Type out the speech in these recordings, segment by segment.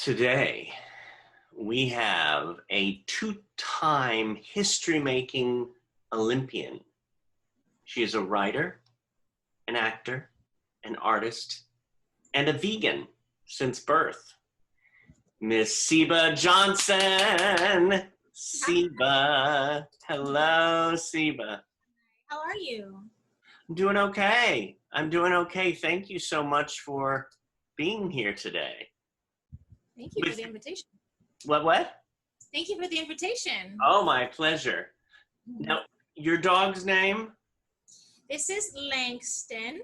Today, we have a two-time history-making Olympian. She is a writer, an actor, an artist, and a vegan since birth. Miss Seba Johnson. Seba. Hello, Seba. How are you? I'm doing okay. I'm doing okay. Thank you so much for being here today. Thank you for the invitation. What? Thank you for the invitation. Oh, my pleasure. Now, your dog's name? This is Langston.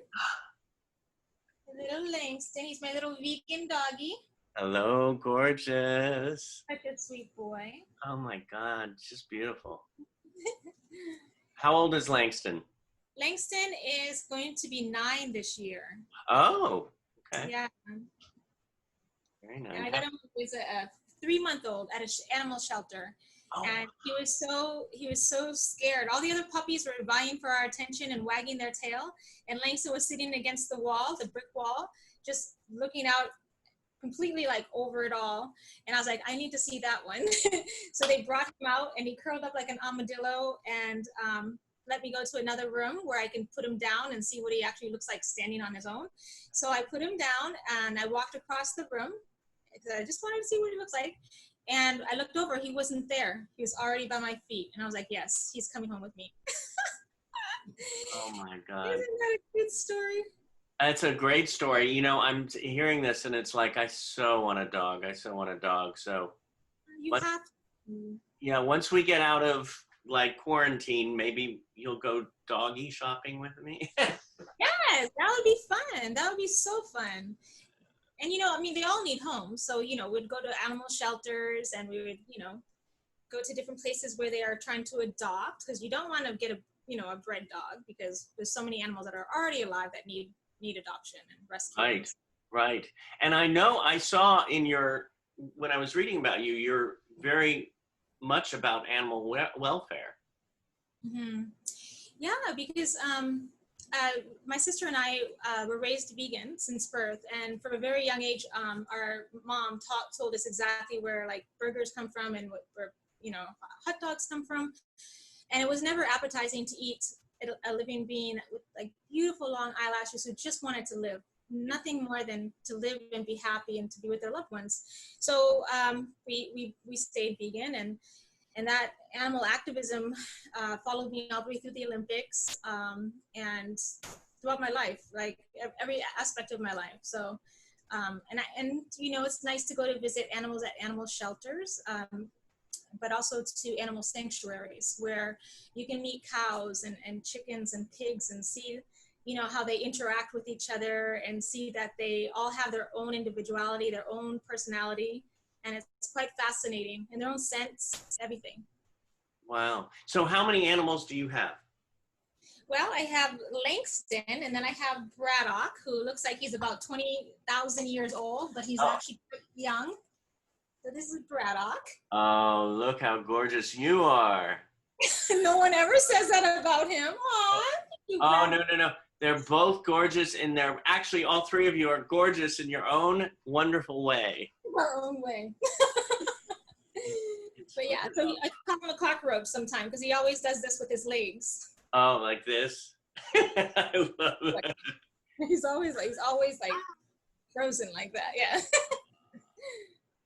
Little Langston. He's my little vegan doggy. Hello, gorgeous. Such a sweet boy. Oh my God, it's just beautiful. How old is Langston? Langston is going to be 9 this year. Oh, okay. Yeah. Very nice. And I got him as a 3-month-old at an animal shelter. Oh. And he was so scared. All the other puppies were vying for our attention and wagging their tail. And Langston was sitting against the wall, the brick wall, just looking out completely like over it all. And I was like, I need to see that one. So they brought him out and he curled up like an armadillo and let me go to another room where I can put him down and see what he actually looks like standing on his own. So I put him down and I walked across the room. I just wanted to see what he looks like. And I looked over, he wasn't there. He was already by my feet. And I was like, yes, he's coming home with me. Oh my God. Isn't that a good story? It's a great story. You know, I'm hearing this and it's like, I so want a dog. I so want a dog. So You have to. Yeah, once we get out of like quarantine, maybe you'll go doggy shopping with me. Yes, that would be fun. That would be so fun. And, you know, I mean, they all need homes. So, you know, we'd go to animal shelters and we would, you know, go to different places where they are trying to adopt, because you don't want to get a bred dog, because there's so many animals that are already alive that need adoption and rescue. Right. And I know I saw when I was reading about you, you're very much about animal welfare. Mm-hmm. Yeah, because my sister and I were raised vegan since birth, and from a very young age, our mom told us exactly where like burgers come from and where hot dogs come from, and it was never appetizing to eat a living being with like beautiful long eyelashes who just wanted to live, nothing more than to live and be happy and to be with their loved ones. So we stayed vegan, and that animal activism followed me all the way through the Olympics and throughout my life, like every aspect of my life. So, and you know, it's nice to go to visit animals at animal shelters, but also to animal sanctuaries where you can meet cows and chickens and pigs and see, you know, how they interact with each other and see that they all have their own individuality, their own personality. And it's quite fascinating, in their own sense, everything. Wow. So how many animals do you have? Well, I have Langston, and then I have Braddock, who looks like he's about 20,000 years old, but he's actually young. So this is Braddock. Oh, look how gorgeous you are. No one ever says that about him. Aw, no. They're both gorgeous, and actually all three of you are gorgeous in your own wonderful way. Our own way. But yeah, so I call him a cockroach sometimes because he always does this with his legs. Oh, like this? I love that. He's always like frozen like that. Yeah.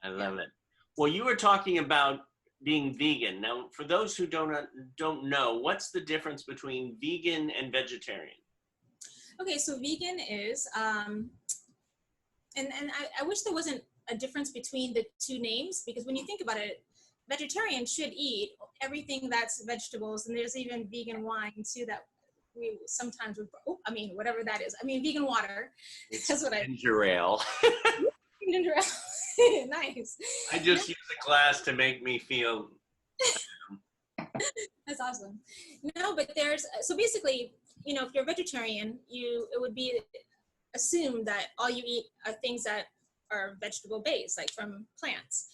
I love it. Well, you were talking about being vegan. Now, for those who don't know, what's the difference between vegan and vegetarian? Okay, so vegan is, and I wish there wasn't a difference between the two names, because when you think about it, vegetarian should eat everything that's vegetables, and there's even vegan wine too that we sometimes whatever that is. I mean, vegan water. That's what ginger ale. Ginger ale. Nice. I just use a glass to make me feel. That's awesome. No, but so basically, you know, if you're vegetarian, it would be assumed that all you eat are things that are vegetable based, like from plants.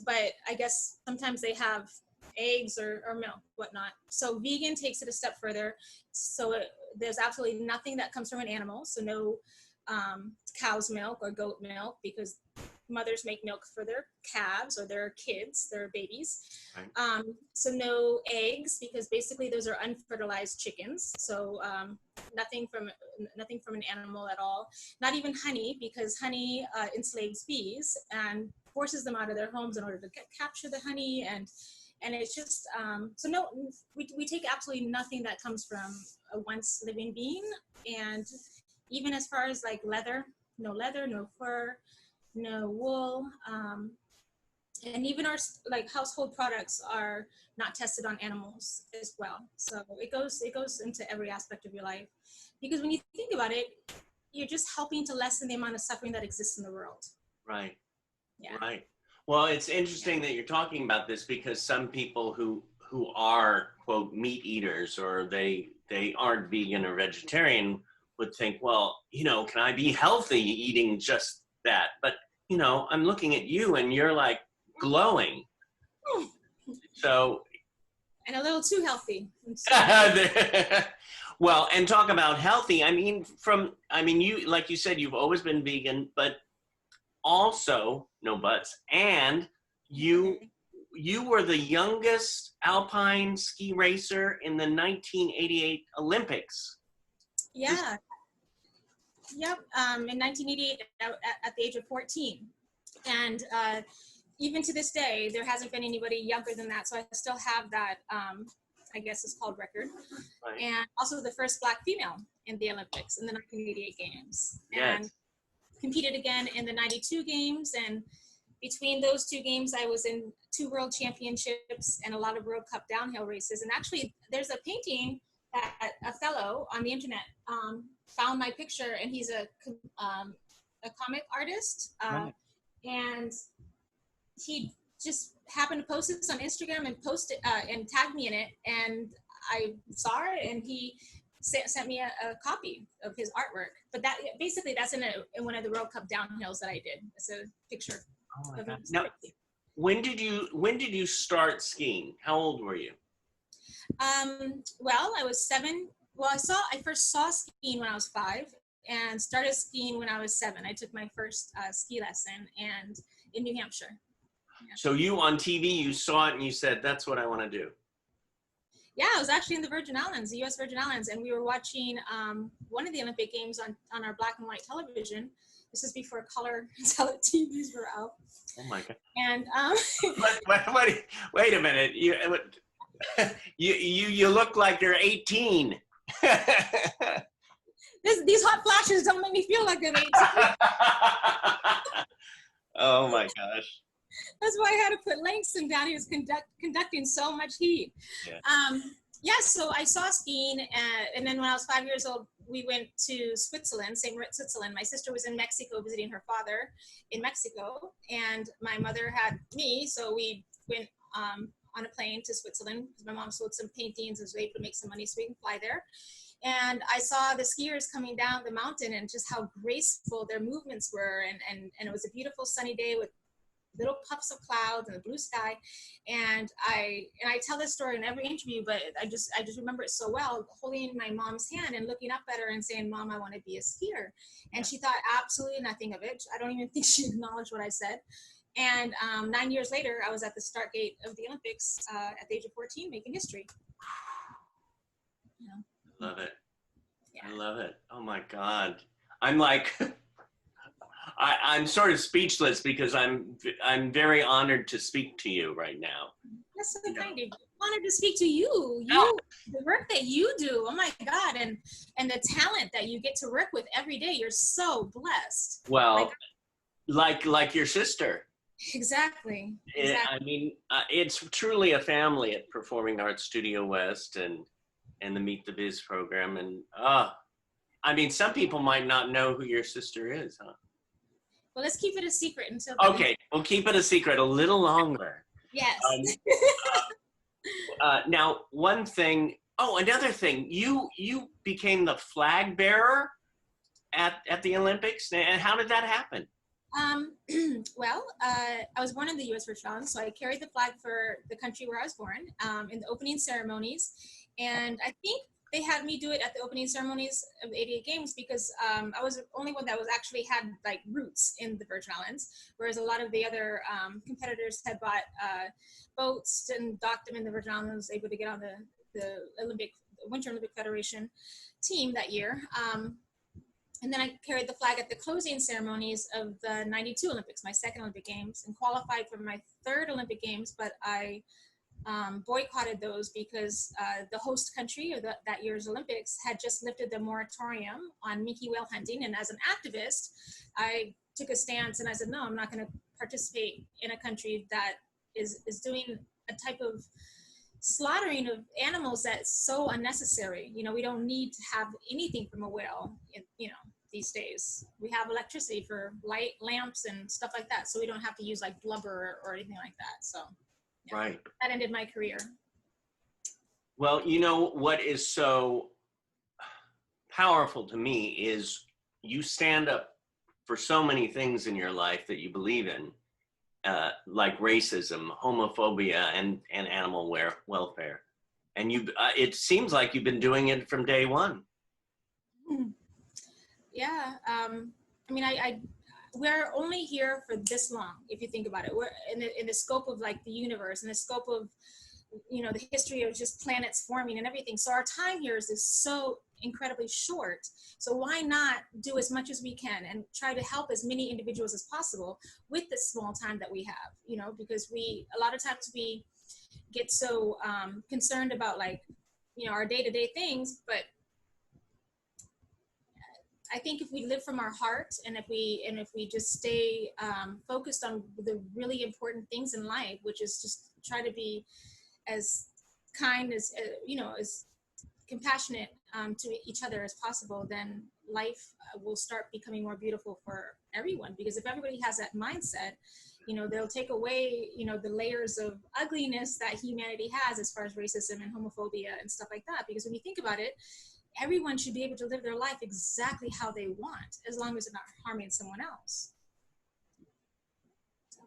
But I guess sometimes they have eggs or milk, whatnot. So vegan takes it a step further. So there's absolutely nothing that comes from an animal. So no cow's milk or goat milk, because mothers make milk for their calves or their kids, their babies. Right. So no eggs, because basically those are unfertilized chickens. So nothing from an animal at all. Not even honey, because honey enslaves bees and forces them out of their homes in order to capture the honey. And it's just, so no, we take absolutely nothing that comes from a once living being. And even as far as like leather, no fur, no wool. And even our like household products are not tested on animals as well. So it goes into every aspect of your life. Because when you think about it, you're just helping to lessen the amount of suffering that exists in the world. Right. Yeah. Right. Well, it's interesting that you're talking about this, because some people who are, quote, meat eaters, or they aren't vegan or vegetarian, would think, well, can I be healthy eating just that? But, I'm looking at you and you're like glowing. So. And a little too healthy. Well, and talk about healthy. You, like you said, you've always been vegan, but also, no buts, and you were the youngest alpine ski racer in the 1988 Olympics. Yeah. Yep. In 1988, at the age of 14. And even to this day, there hasn't been anybody younger than that. So I still have that, I guess it's called record. Right. And also the first Black female in the Olympics in the 1988 games. Yes. And competed again in the 92 games. And between those two games, I was in 2 world championships and a lot of World Cup downhill races. And actually, there's a painting that a fellow on the internet found my picture, and he's a comic artist. Right. And he just happened to post this on Instagram and post it and tagged me in it. And I saw it, and he sent me a copy of his artwork. But that's in one of the World Cup downhills that I did. It's a picture. Oh my God. Now, when did you start skiing? How old were you? Well, I was 7. Well, I first saw skiing when I was 5 and started skiing when I was 7. I took my first ski lesson and in New Hampshire. Yeah. So you on TV, you saw it and you said, that's what I want to do. Yeah, I was actually in the Virgin Islands, the U.S. Virgin Islands, and we were watching one of the Olympic Games on our black and white television. This is before color TVs were out. Oh my God. And wait a minute. You look like you're 18. These hot flashes don't make me feel like I'm 18. Oh my gosh. That's why I had to put Langston down. He was conducting so much heat. Yeah. So I saw skiing, and then when I was 5 years old, we went to Switzerland, St. Moritz, Switzerland. My sister was in Mexico visiting her father in Mexico, and my mother had me, so we went on a plane to Switzerland because my mom sold some paintings and was able to make some money so we can fly there. And I saw the skiers coming down the mountain and just how graceful their movements were, and it was a beautiful sunny day with little puffs of clouds and the blue sky. And I tell this story in every interview, but I just remember it so well, holding my mom's hand and looking up at her and saying, Mom, I want to be a skier. And she thought absolutely nothing of it. I don't even think she acknowledged what I said. And 9 years later, I was at the start gate of the Olympics at the age of 14, making history. I love it. Yeah. I love it. Oh my God. I'm like, I'm sort of speechless because I'm very honored to speak to you right now. That's so kind of you. Honored to speak to you. The work that you do. Oh my God, and the talent that you get to work with every day. You're so blessed. Well, like your sister. Exactly. I mean, it's truly a family at Performing Arts Studio West and the Meet the Biz program, and I mean, some people might not know who your sister is, huh? Well, let's keep it a secret until. Okay, we'll keep it a secret a little longer. Yes. Now, one thing. Oh, another thing. You became the flag bearer at the Olympics, and how did that happen? Well, I was born in the U.S. Virgin Islands, so I carried the flag for the country where I was born in the opening ceremonies, and I think they had me do it at the opening ceremonies of the 88 Games because I was the only one that was actually had like roots in the Virgin Islands, whereas a lot of the other competitors had bought boats and docked them in the Virgin Islands, able to get on the Winter Olympic Federation team that year. And then I carried the flag at the closing ceremonies of the 92 Olympics, my second Olympic Games, and qualified for my third Olympic Games, but I boycotted those because the host country of that year's Olympics had just lifted the moratorium on minke whale hunting. And as an activist, I took a stance and I said, no, I'm not going to participate in a country that is doing a type of slaughtering of animals that's so unnecessary. You know, we don't need to have anything from a whale, you know, these days. We have electricity for light lamps and stuff like that, so we don't have to use like blubber or anything like that. So yeah, right. That ended my career. Well, you know what is so powerful to me is you stand up for so many things in your life that you believe in, like racism, homophobia, and animal welfare. And it seems like you've been doing it from day one. Yeah. I mean, we're only here for this long, if you think about it. We're in the scope of like the universe, in the scope of, you know, the history of just planets forming and everything. So our time here is so incredibly short. So why not do as much as we can and try to help as many individuals as possible with the small time that we have, you know, because a lot of times we get so concerned about like, you know, our day-to-day things, but I think if we live from our heart and if we just stay focused on the really important things in life, which is just try to be as kind as, you know, as compassionate to each other as possible, then life will start becoming more beautiful for everyone. Because if everybody has that mindset, you know, they'll take away, you know, the layers of ugliness that humanity has as far as racism and homophobia and stuff like that. Because when you think about it, everyone should be able to live their life exactly how they want, as long as they're not harming someone else. So.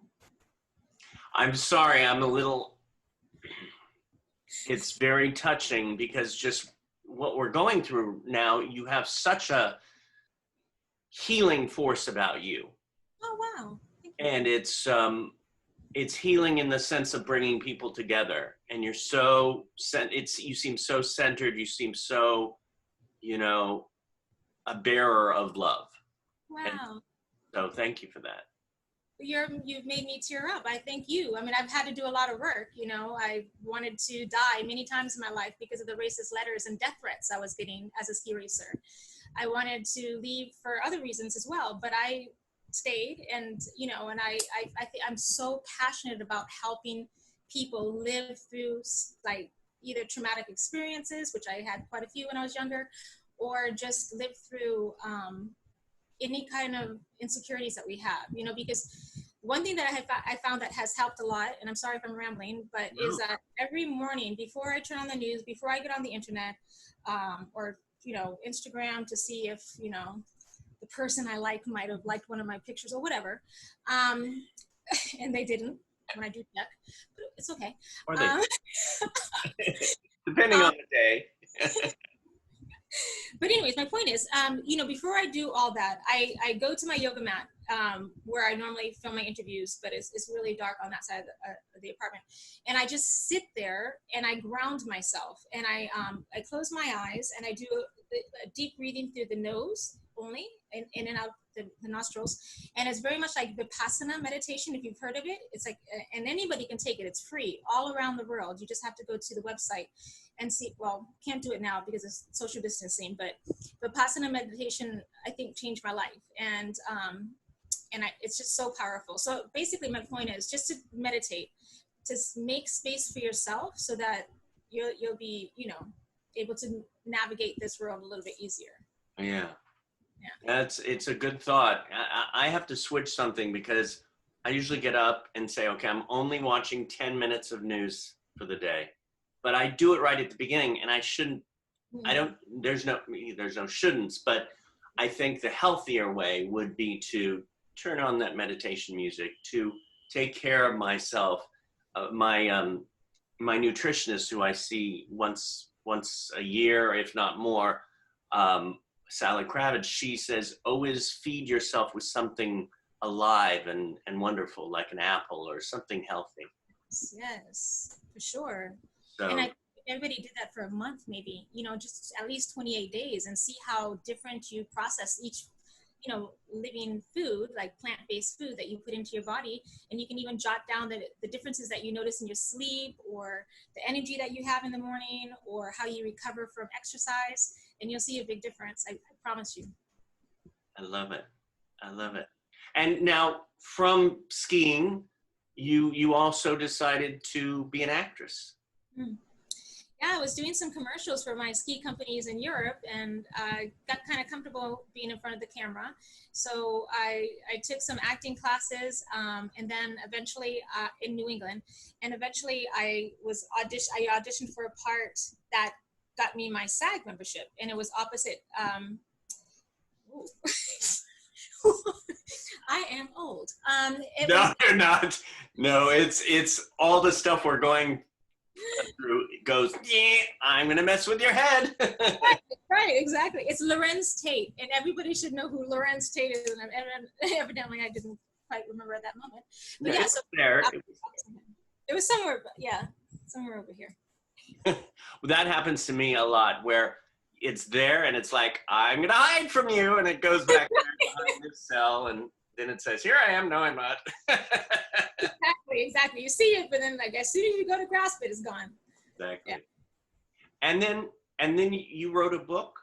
I'm sorry, it's very touching because just what we're going through now, you have such a healing force about you. Oh, wow. Thank you. And it's healing in the sense of bringing people together. And you're so, you seem so centered, you seem so, you know, a bearer of love. Wow. And so thank you for that. You've made me tear up. I thank you. I mean, I've had to do a lot of work. You know, I wanted to die many times in my life because of the racist letters and death threats I was getting as a ski racer. I wanted to leave for other reasons as well, but I stayed, and you know, and I'm so passionate about helping people live through like either traumatic experiences, which I had quite a few when I was younger, or just live through any kind of insecurities that we have, you know, because one thing that I found that has helped a lot, and I'm sorry if I'm rambling, but is that every morning before I turn on the news, before I get on the internet, or, you know, Instagram to see if, you know, the person I like might have liked one of my pictures or whatever, and they didn't when I do check, but it's okay. Or they, depending on the day. But anyways, my point is, you know, before I do all that, I go to my yoga mat where I normally film my interviews, but it's really dark on that side of the apartment. And I just sit there and I ground myself, and I close my eyes and I do a deep breathing through the nose only, in and out the nostrils. And it's very much like Vipassana meditation, if you've heard of it. It's like, and anybody can take it. It's free all around the world. You just have to go to the website and see. Well, can't do it now because it's social distancing, but Vipassana meditation, I think, changed my life. And it's just so powerful. So basically my point is just to meditate, to make space for yourself so that you'll be, you know, able to navigate this world a little bit easier. Yeah. It's a good thought. I have to switch something because I usually get up and say, okay, I'm only watching 10 minutes of news for the day, but I do it right at the beginning, and I shouldn't. There's no shouldn'ts, but I think the healthier way would be to turn on that meditation music, to take care of myself. My nutritionist, who I see once once a year, if not more, Sally Kravitz, she says, always feed yourself with something alive and wonderful, like an apple or something healthy. Yes, for sure. So, And everybody did that for a month, maybe, just at least 28 days, and see how different you process each, living food, like plant-based food that you put into your body. And you can even jot down the differences that you notice in your sleep, or the energy that you have in the morning, or how you recover from exercise. And you'll see a big difference. I promise you. I love it. I love it. And now from skiing, you also decided to be an actress. Yeah, I was doing some commercials for my ski companies in Europe, and I got kind of comfortable being in front of the camera. So I took some acting classes, and then eventually in New England, and eventually I auditioned for a part that got me my SAG membership, and it was opposite. I am old. No, you're not. No, it's all the stuff we're going through. It goes, yeah, I'm gonna mess with your head. Right, exactly. It's Lorenz Tate, and everybody should know who Lorenz Tate is. And evidently, I didn't quite remember at that moment. But yeah, so there. It was somewhere, but yeah, somewhere over here. That happens to me a lot, where it's there and it's like, I'm gonna hide from you, and it goes back there behind this cell, and then it says, here I am. No, I'm not. Exactly. You see it, but then like as soon as you go to grasp it, it's gone. Exactly. Yeah. And then you wrote a book?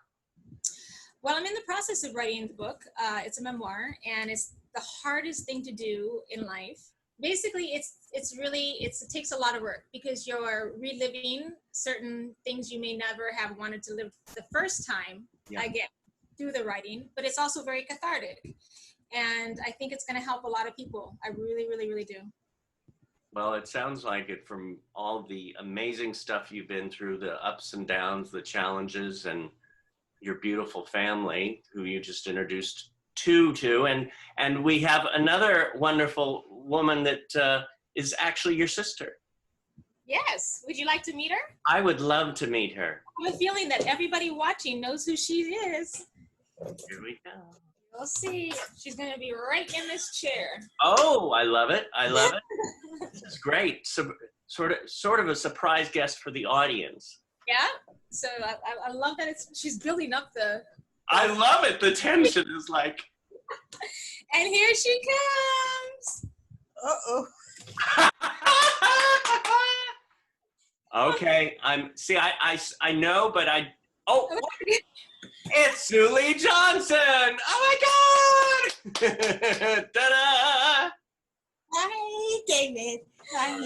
Well, I'm in the process of writing the book. It's a memoir, and it's the hardest thing to do in life. Basically, it takes a lot of work, because you're reliving certain things you may never have wanted to live the first time. Yeah. I get through the writing, but it's also very cathartic. And I think it's going to help a lot of people. I really, really, really do. Well, it sounds like it, from all the amazing stuff you've been through, the ups and downs, the challenges, and your beautiful family, who you just introduced to. And we have another wonderful woman that is actually your sister. Yes. Would you like to meet her? I would love to meet her. I have a feeling that everybody watching knows who she is. Here we go. We'll see. She's going to be right in this chair. Oh, I love it. I love it. This is great. So, sort of a surprise guest for the audience. Yeah. So I love that she's building up the. I love it. The tension is like. And here she comes. Uh-oh. Okay. I know, but it's Suli Johnson. Oh my God. Ta-da. Hi, David. Hi.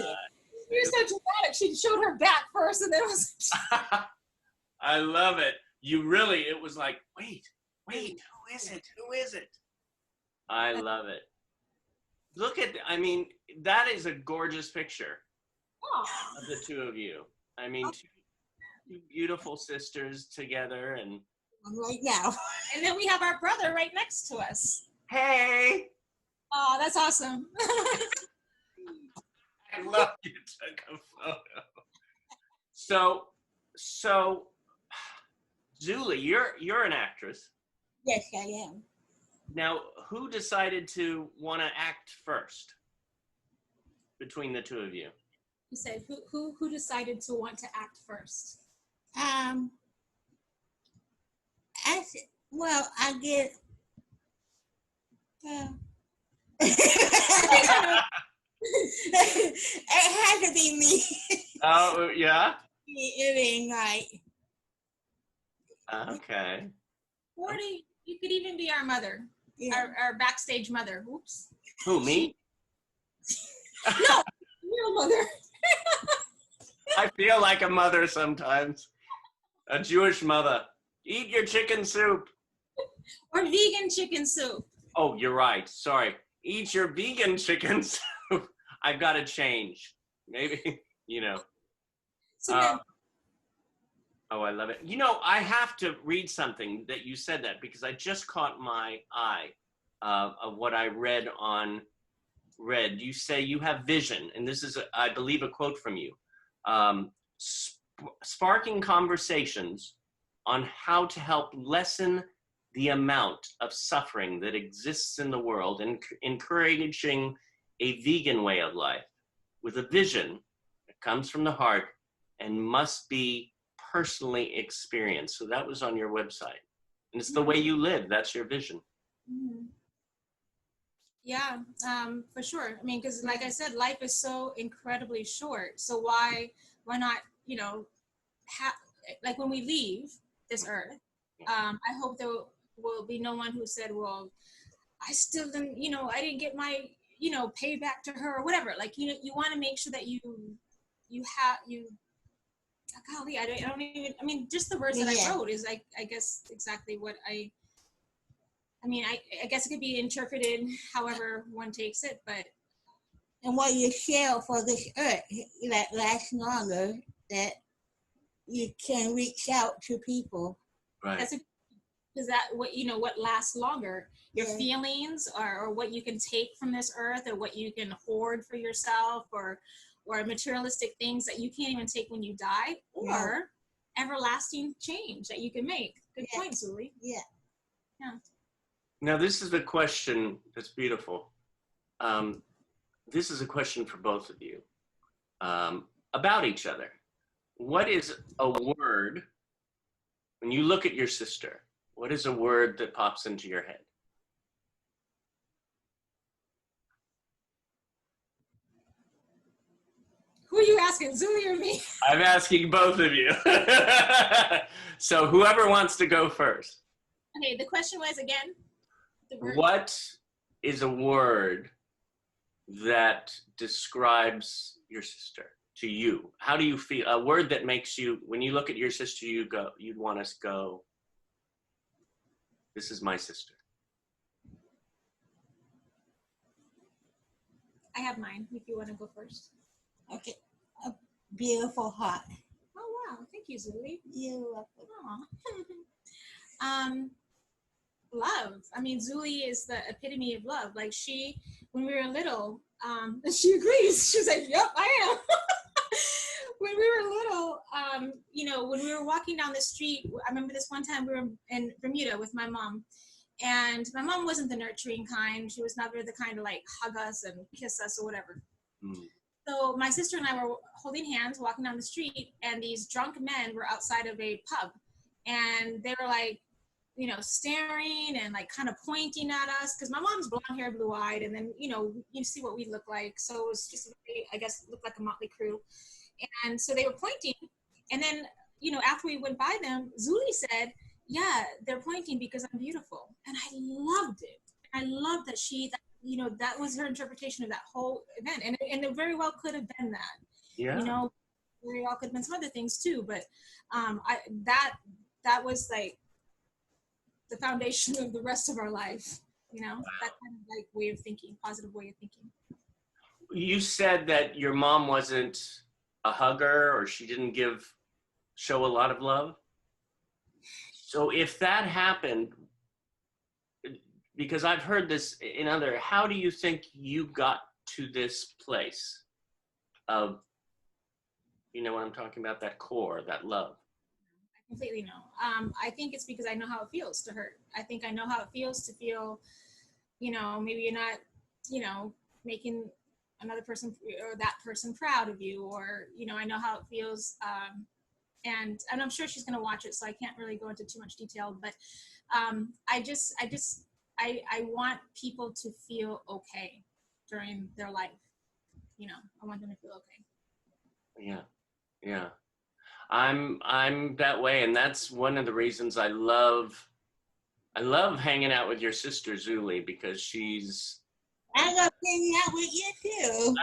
You're so dramatic. She showed her back first, and then it was. I love it. It was like, wait, who is it? Who is it? I love it. Look at, that is a gorgeous picture of the two of you. Two beautiful sisters together, and Right now. And then we have our brother right next to us. hey, Oh, that's awesome. I love you took a photo. So, Zuli, you're an actress. Yes, I am. Now, who decided to want to act first between the two of you? He said, who decided to want to act first? I get. It had to be me. Oh, yeah? It ain't right. Okay. Or you could even be our mother, Yeah. our backstage mother. Oops. Who, me? No, your mother. I feel like a mother sometimes. A Jewish mother. Eat your chicken soup. Or vegan chicken soup. Oh, you're right. Sorry. Eat your vegan chicken soup. I've got to change. Maybe, So then, Oh, I love it. I have to read something that you said that, because I just caught my eye of what I read. You say you have vision, and this is, I believe, a quote from you. sparking conversations on how to help lessen the amount of suffering that exists in the world and encouraging a vegan way of life with a vision that comes from the heart and must be personally experienced. So that was on your website. And it's the way you live. That's your vision. Mm-hmm. Yeah, for sure. I mean, because like I said, life is so incredibly short. So why not, you know, like when we leave this earth, I hope there will be no one who said, well, I still didn't, you know, I didn't get my, you know, payback to her or whatever. Like, you know, you want to make sure that you golly, I don't even, I mean, just the words that I wrote is like, I guess exactly what I mean, I guess it could be interpreted however one takes it, but. And what you share for this earth that lasts longer, that you can reach out to people. Right. Is that what, you know, what lasts longer? Your feelings or what you can take from this earth, or what you can hoard for yourself, or materialistic things that you can't even take when you die, or everlasting change that you can make. Good point, Zuli. Yeah. Now, this is the question that's beautiful. This is a question for both of you about each other. What is a word, when you look at your sister, what is a word that pops into your head? Who are you asking, Zuli or me? I'm asking both of you. So whoever wants to go first. Okay, the question was again? What is a word that describes your sister to you? How do you feel? A word that makes you, when you look at your sister, you'd want us to go, this is my sister. I have mine, if you want to go first. Okay. A beautiful heart. Oh, wow. Thank you, Zuli. You're welcome. Love. I mean, Zuli is the epitome of love. Like when we were little, she agrees. She's like, yep, I am. When we were little, you know, when we were walking down the street, I remember this one time we were in Bermuda with my mom, and my mom wasn't the nurturing kind. She was never the kind to like hug us and kiss us or whatever. Mm. So my sister and I were holding hands walking down the street, and these drunk men were outside of a pub, and they were like, you know, staring and like kind of pointing at us, because my mom's blonde hair, blue eyed, and then, you know, you see what we look like. So it was just, I guess, looked like a motley crew. And so they were pointing, and then, you know, after we went by them, Zuli said, yeah, they're pointing because I'm beautiful. And I loved it. I loved that you know, that was her interpretation of that whole event. And it very well could have been that. Yeah. You know, very well could have been some other things too. But that was like the foundation of the rest of our life, you know, that kind of like way of thinking, positive way of thinking. You said that your mom wasn't a hugger, or she didn't show a lot of love. So if that happened, because I've heard this in how do you think you got to this place of, you know what I'm talking about, that core, that love? I completely know. I think it's because I know how it feels to hurt. I think I know how it feels to feel, you know, maybe you're not, you know, making another person or that person proud of you, or, you know, I know how it feels. And I'm sure she's going to watch it, so I can't really go into too much detail, but I want people to feel okay during their life. You know, I want them to feel okay. Yeah. Yeah. I'm that way, and that's one of the reasons I love hanging out with your sister Zuli, because I love hanging out with you too.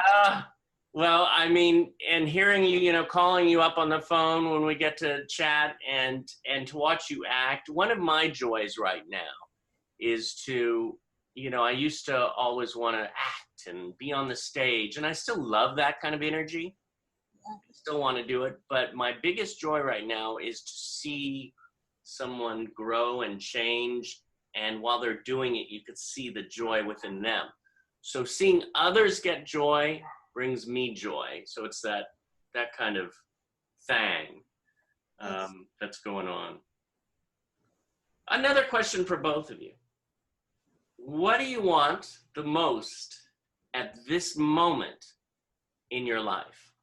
Well, I mean, and hearing you, you know, calling you up on the phone when we get to chat and to watch you act. One of my joys right now is to, you know, I used to always want to act and be on the stage, and I still love that kind of energy. I still want to do it, but my biggest joy right now is to see someone grow and change, and while they're doing it, you could see the joy within them. So seeing others get joy brings me joy. So it's that kind of thing that's going on. Another question for both of you. What do you want the most at this moment in your life?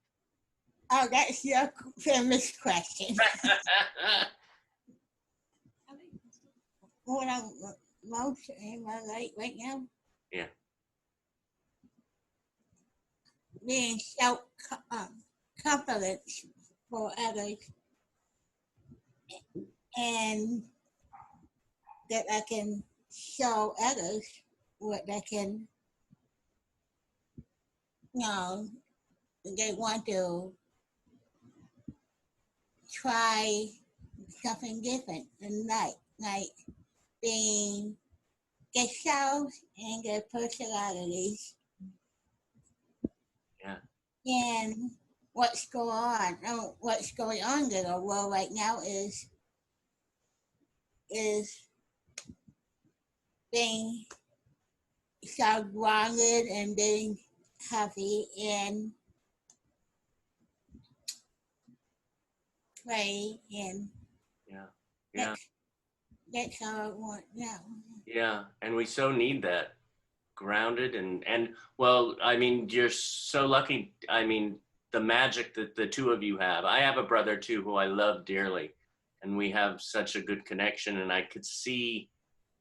Oh, that's your famous question. What I want most in my life right now? Yeah. Being self-confident for others, and that I can show others what they can, they want to try something different in life, like being themselves and their personalities. Yeah. And what's going on? What's going on in the world right now is being so grounded and being happy and play, and Yeah. Yeah. that's all I want now. Yeah. And we so need that. Grounded and well, I mean, you're so lucky. I mean, the magic that the two of you have. I have a brother too who I love dearly, and we have such a good connection, and I could see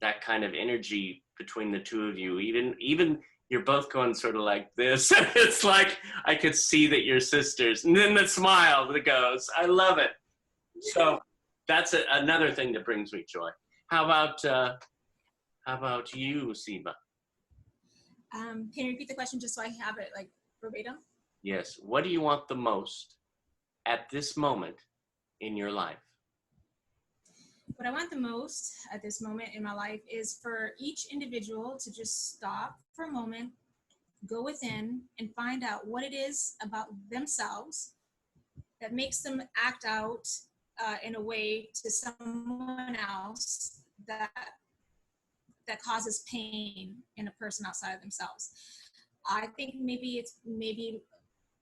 that kind of energy between the two of you. Even you're both going sort of like this. It's like I could see that you're sisters, and then the smile that goes. I love it. So that's another thing that brings me joy. How about you, Seba? Can you repeat the question just so I have it like verbatim? Yes. What do you want the most at this moment in your life? What I want the most at this moment in my life is for each individual to just stop for a moment, go within, and find out what it is about themselves that makes them act out in a way to someone else that causes pain in a person outside of themselves. I think maybe it's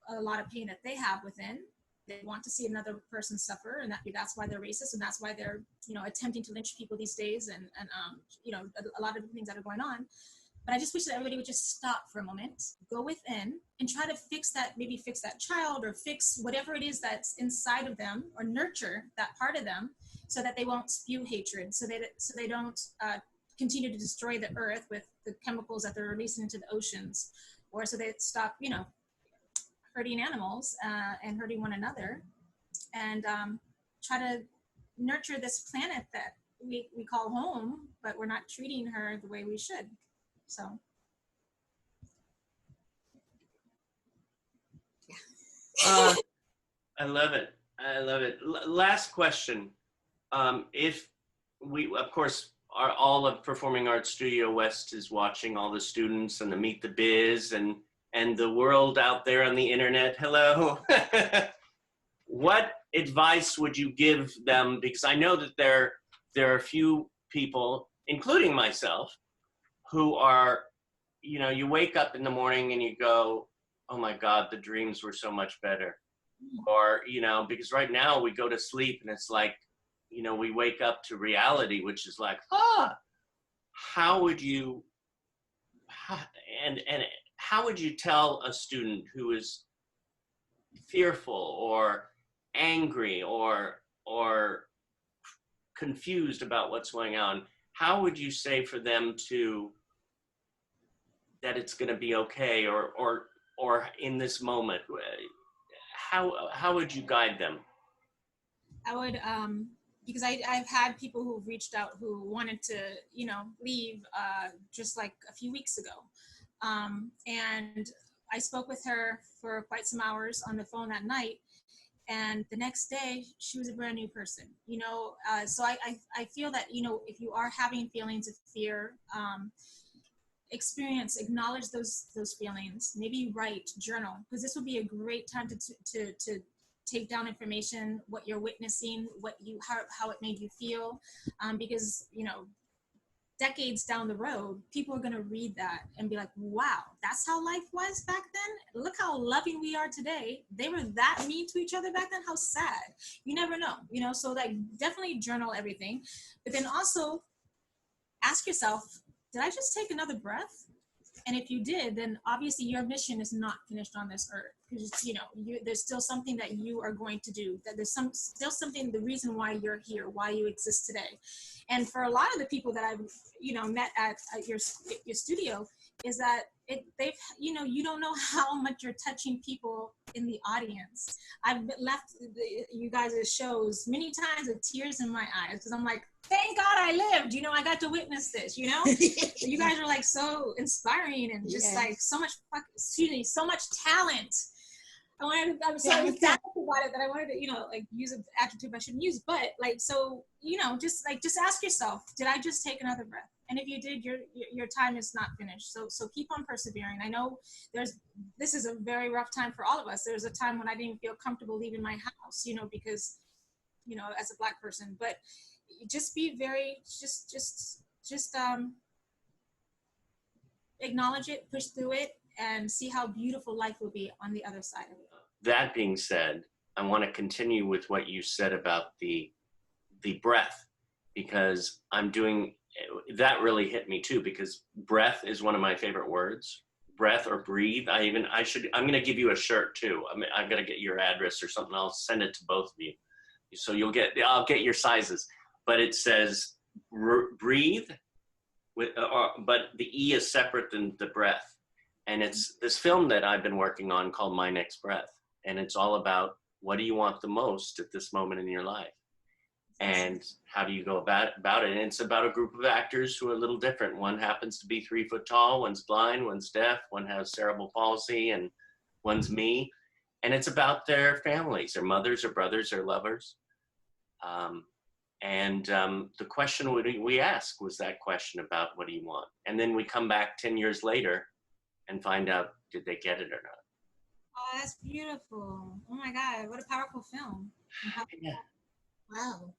a lot of pain that they have within. They want to see another person suffer, and that's why they're racist, and that's why they're attempting to lynch people these days, and a lot of things that are going on. But I just wish that everybody would just stop for a moment, go within, and try to fix that child, or fix whatever it is that's inside of them, or nurture that part of them, so that they won't spew hatred, so they don't continue to destroy the earth with the chemicals that they're releasing into the oceans, or so they stop, hurting animals and hurting one another, and try to nurture this planet that we call home, but we're not treating her the way we should. So. I love it. I love it. Last question. If we, of course, all of Performing Arts Studio West is watching, all the students and the Meet the Biz and the world out there on the internet. Hello. What advice would you give them? Because I know that there are a few people, including myself, who are, you wake up in the morning and you go, oh my God, the dreams were so much better. Or, because right now we go to sleep and it's like, we wake up to reality, which is like, how would you tell a student who is fearful or angry or confused about what's going on? How would you say for them that it's going to be okay, or in this moment, how would you guide them? I would, because I've had people who've reached out who wanted to, leave just like a few weeks ago. And I spoke with her for quite some hours on the phone that night. And the next day, she was a brand new person, so I feel that, if you are having feelings of fear, acknowledge those feelings, maybe write, journal, because this would be a great time to take down information, what you're witnessing, how it made you feel, because decades down the road, people are going to read that and be like, wow, that's how life was back then. Look how loving we are today. They were that mean to each other back then. How sad. You never know, you know? So like definitely journal everything, but then also ask yourself, did I just take another breath? And if you did, then obviously your mission is not finished on this earth, because you know there's still something that you are going to do. That there's still something, the reason why you're here, why you exist today. And for a lot of the people that I've met at your studio, is that they've you don't know how much you're touching people in the audience. I've left you guys' shows many times with tears in my eyes, because I'm like, thank God I lived, I got to witness this, You guys are like so inspiring and just like so much so much talent. I'm so excited about it that I wanted to, like use an adjective I shouldn't use, but like, so, just ask yourself, did I just take another breath? And if you did, your time is not finished. So keep on persevering. I know this is a very rough time for all of us. There was a time when I didn't feel comfortable leaving my house, because, as a Black person, but just be very, just acknowledge it, push through it, and see how beautiful life will be on the other side of it. That being said, I want to continue with what you said about the breath, because that really hit me too, because breath is one of my favorite words. Breath or breathe. I'm going to give you a shirt too. I'm going to get your address or something. I'll send it to both of you. So I'll get your sizes, but it says breathe but the E is separate than the breath. And it's this film that I've been working on called My Next Breath. And it's all about, what do you want the most at this moment in your life? And how do you go about it? And it's about a group of actors who are a little different. One happens to be 3 foot tall, one's blind, one's deaf, one has cerebral palsy, and one's me. And it's about their families, their mothers or brothers, their lovers. The question we asked was that question about, what do you want? And then we come back 10 years later and find out, did they get it or not? Oh, that's beautiful. Oh my God, what a powerful film. Yeah. Wow.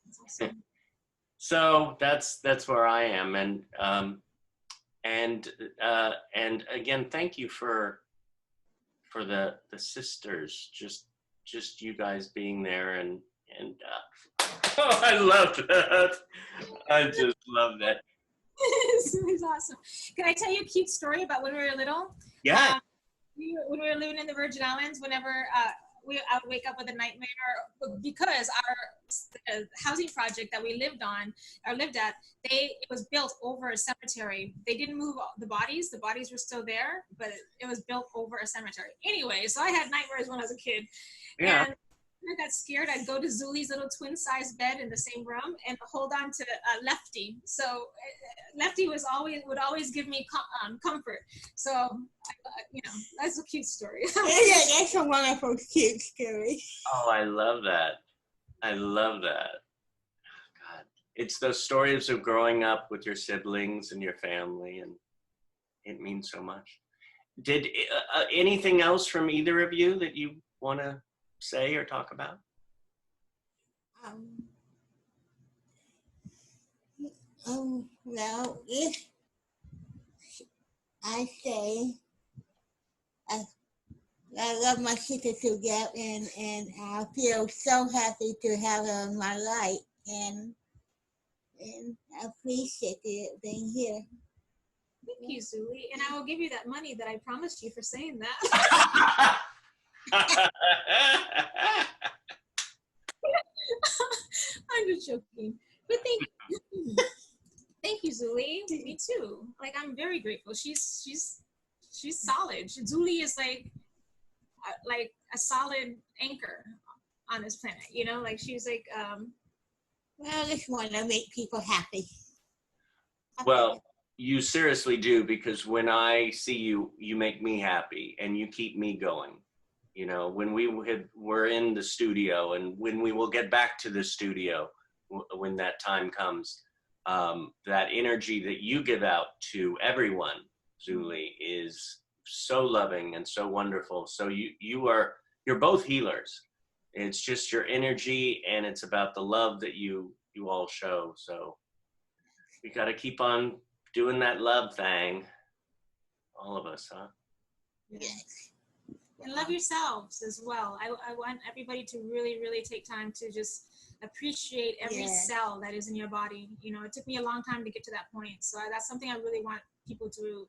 That's awesome. So that's where I am. And again, thank you for the sisters, just you guys being there and oh, I love that. I just love that. It's awesome. Can I tell you a cute story about when we were little? Yeah. When we were living in the Virgin Islands, whenever I would wake up with a nightmare, because our housing project that we lived at, it was built over a cemetery. They didn't move the bodies were still there, but it was built over a cemetery. Anyway, so I had nightmares when I was a kid. Yeah. And I got scared. I'd go to Zuli's little twin-sized bed in the same room and hold on to Lefty. So Lefty would always give me comfort. So that's a cute story. Yeah, that's a wonderful cute story. Oh, I love that. I love that. God, it's those stories of growing up with your siblings and your family, and it means so much. Did anything else from either of you that you want to say or talk about? Well, if I say I love my sister to death, and I feel so happy to have her in my life, and I appreciate it being here. Thank you, Zuli. And I will give you that money that I promised you for saying that. I'm just joking. But thank you, Zuli. Me too. Like, I'm very grateful. She's solid. Zuli is like a solid anchor on this planet. Like she's like. Well, I just want to make people happy. Well, you seriously do, because when I see you, you make me happy and you keep me going. When we're in the studio, and when we will get back to the studio, when that time comes, that energy that you give out to everyone, Zuli, is so loving and so wonderful. So you're both healers. It's just your energy, and it's about the love that you all show. So We got to keep on doing that love thing. All of us, huh? Yes. And love yourselves as well. I want everybody to really, really take time to just appreciate every Yes. cell that is in your body. You know, it took me a long time to get to that point. So that's something I really want people to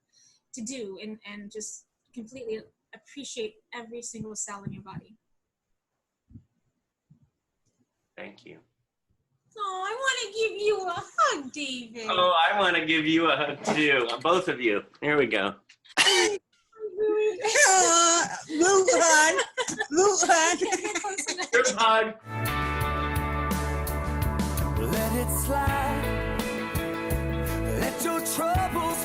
do and just completely appreciate every single cell in your body. Thank you. Oh, I want to give you a hug, David. Oh, I want to give you a hug too. Both of you. Here we go. Move on. Move on. Group hug. Let it slide. Let your troubles